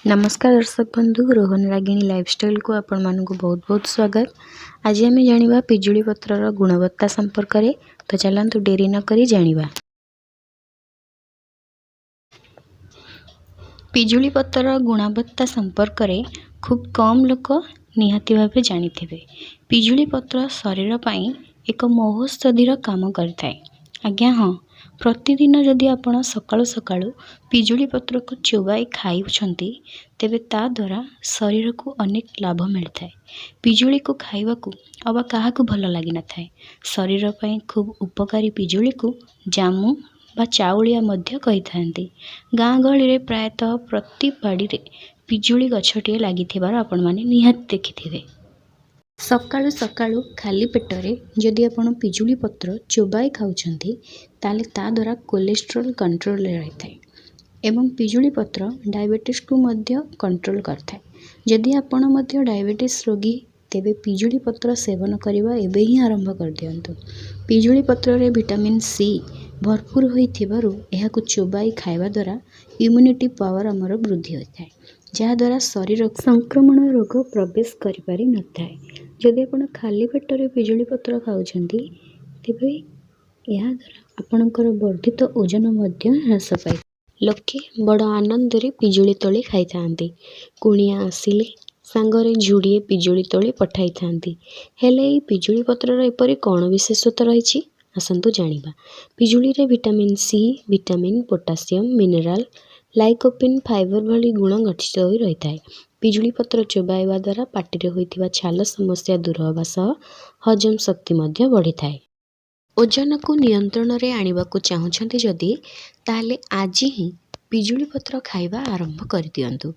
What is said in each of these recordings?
नमस्कार दर्शक बंधु, रोहन रागिणी लाइफस्टाइल को आपण मानक बहुत बहुत स्वागत। आज आम जाना पिजुली पत्रर गुणवत्ता संपर्क में। तो चलतु डेरी न करी जानिबा। पिजुली पत्रर गुणवत्ता संपर्क में खूब कम लोक निहाती भावे जानिथिबे। पिजुली पत्र शरीर पाई एक महोषधीर काम करथाय। आज्ञा हाँ, प्रतिदिन जदि आपण सकाळु सकाळु पिजुली पत्र को चोबाई खाइछंती तेबे ता द्वारा शरीर को अनेक लाभ मिलता है। पिजुली को खाइबा को अब काहाकू भल लगी न थाए। शरीर पाई खूब उपकारी पिजुली को जामु बा चाउलिया मध्य कही थांती। गाँ गहली रे प्रायतः प्रति बाड़ी रे पिजुली गछटिए लागिथिबार आपण माने निहात देखिथिबे। सकाळु सकाळु खाली पेटरे जदि आपण पिजुली पत्र चोबाई खाउछंती ताले ता द्वारा कोलेस्ट्रोल कंट्रोल रही थाए एवं पिजुली पत्र डायबिटीज को मध्य कंट्रोल करथाए। जदि आपण मध्य डायबिटीज रोगी तेबे पिजुली पत्र सेवन करबा एबे ही आरंभ कर दियंतु। पिजुली पत्र रे विटामिन सी भरपूर होइथिबारु एहाकु चोबाई खाइबा द्वारा इम्यूनिटी पावर हमर वृद्धि होइथाए, जहा द्वारा शरीर संक्रमण रोग प्रवेश करि पारि न थाए। जदि आपण खाली पेटरे पिजुली पत्र खाउछंती तेबे ଏହା ଦ୍ୱାରା ଆପଣଙ୍କର ବର୍ଦ୍ଧିତ ଓଜନ ମଧ୍ୟ ହ୍ରାସ ପାଏ। ଲୋକେ ବଡ଼ ଆନନ୍ଦରେ ପିଜୁଳି ତୋଳି ଖାଇଥାନ୍ତି। କୁଣିଆ ଆସିଲେ ସାଙ୍ଗରେ ଝୁଡ଼ିଏ ପିଜୁଳି ତୋଳି ପଠାଇଥାନ୍ତି। ହେଲେ ଏହି ପିଜୁଳି ପତ୍ରର ଏପରି କ'ଣ ବିଶେଷତ୍ୱ ରହିଛି, ଆସନ୍ତୁ ଜାଣିବା। ପିଜୁଳିରେ vitamin C, vitamin, potassium, mineral, lycopene, fibre ଭଳି ଗୁଣ ଗଠିତ ହୋଇ ରହିଥାଏ। ପିଜୁଳି ପତ୍ର ଚୋବାଇବା ଦ୍ୱାରା ପାଟିରେ ହୋଇଥିବା ଛାଲ ସମସ୍ୟା ଦୂର ହେବା ସହ ହଜମ ଶକ୍ତି ମଧ୍ୟ ବଢ଼ିଥାଏ। ओजन को नियंत्रण रे आनिबा को चाहुछंती जदि ताले आज ही पिजुली पत्र खाइबा आरंभ कर दियंतु।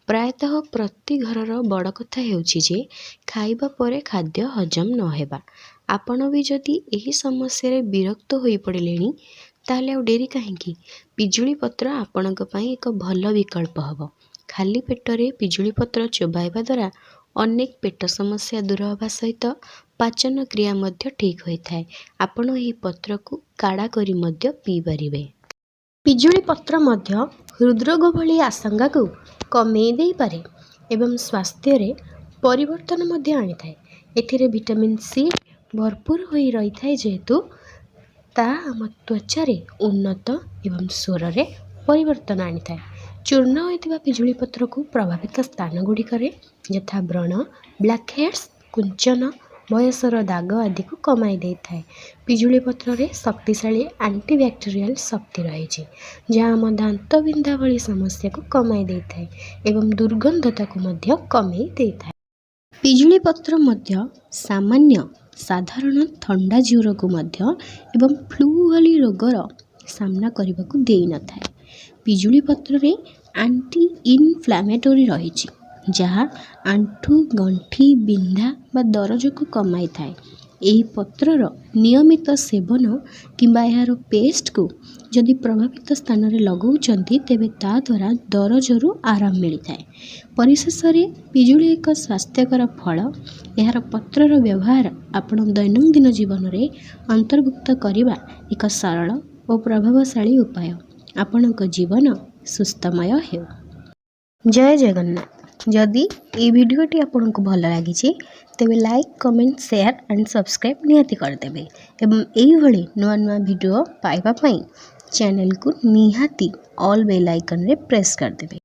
प्रायतः प्रति घरर बड़ कथा हेउछि जे खाइबा परे खाद्य हजम न हेबा। आपण भी जदि एही समस्या रे विरक्त होई पड़िलेनी ताले आ डेरी काहेकि पिजुली पत्र आपणक पई एक भल विकल्प हबो। खाली पेटरे पिजुली पत्र चोबाइबा द्वारा अनेक पेट समस्या दूर होगा सहित पाचन क्रिया मध्य ठीक होता है। आपण यही पत्र को काढ़ा करी मध्य पी परिबे। पिजुली पत्र मध्य हृदरोग भली आशंका को कमेई दे पारे एवं स्वास्थ्य रे परिवर्तन मध्य आनी थाए। एथिरे विटामिन सी भरपूर होई रही थाए जेहेतु ता हम त्वचा रे उन्नत एवं स्वर रे परिवर्तन आनी थाए। चूर्ण होइतिबा पिजुली पत्र को प्रभावित स्थान गुड़िकरे यथा व्रण, ब्लैक हेड्स, कुंचन, बयसर दाग आदि को कमाई दे थाए। पिजुली पत्र रे शक्तिशाली एंटीबैक्टीरियल शक्ति रही है जहाँ आम दांत बिंधा भली समस्या को कमाई दे थाए एवं दुर्गंधता को मध्य कमाई दे थाए। पिजुली पत्र मध्य सामान्य साधारण थंडा ज्वर को मध्य एवं फ्लू भली रोगर सामना करने को दे न थाए। पिजुली पत्र रे एंटी इनफ्लामेटरी रही जहाँ आंठू गंठी बिंधा बा दरज को कमाई थाए। एही पत्रर नियमित सेवन किंबा यार पेस्ट को जदि प्रभावित स्थान रे लगाउछंती तेबे ता द्वारा दरजरू आराम मिलता है। परिशेष रे पिजुली एक स्वास्थ्यकर फल। यार पत्रर व्यवहार आपण दैनंदिन जीवन रे अंतर्भुक्त करिबा एक सरल और प्रभावशाली उपाय। आपणक जीवन सुस्थमय हेउ। जय जगन्नाथ। जदि ये वीडियोटी आपको भल लगी तेबे like, comment, share and subscribe निहाती करदेबे एवं एही भली नुआ नुआ वीडियो पाइबा पई चैनल को निहाती ऑल बेल आइकन रे प्रेस करदेबे।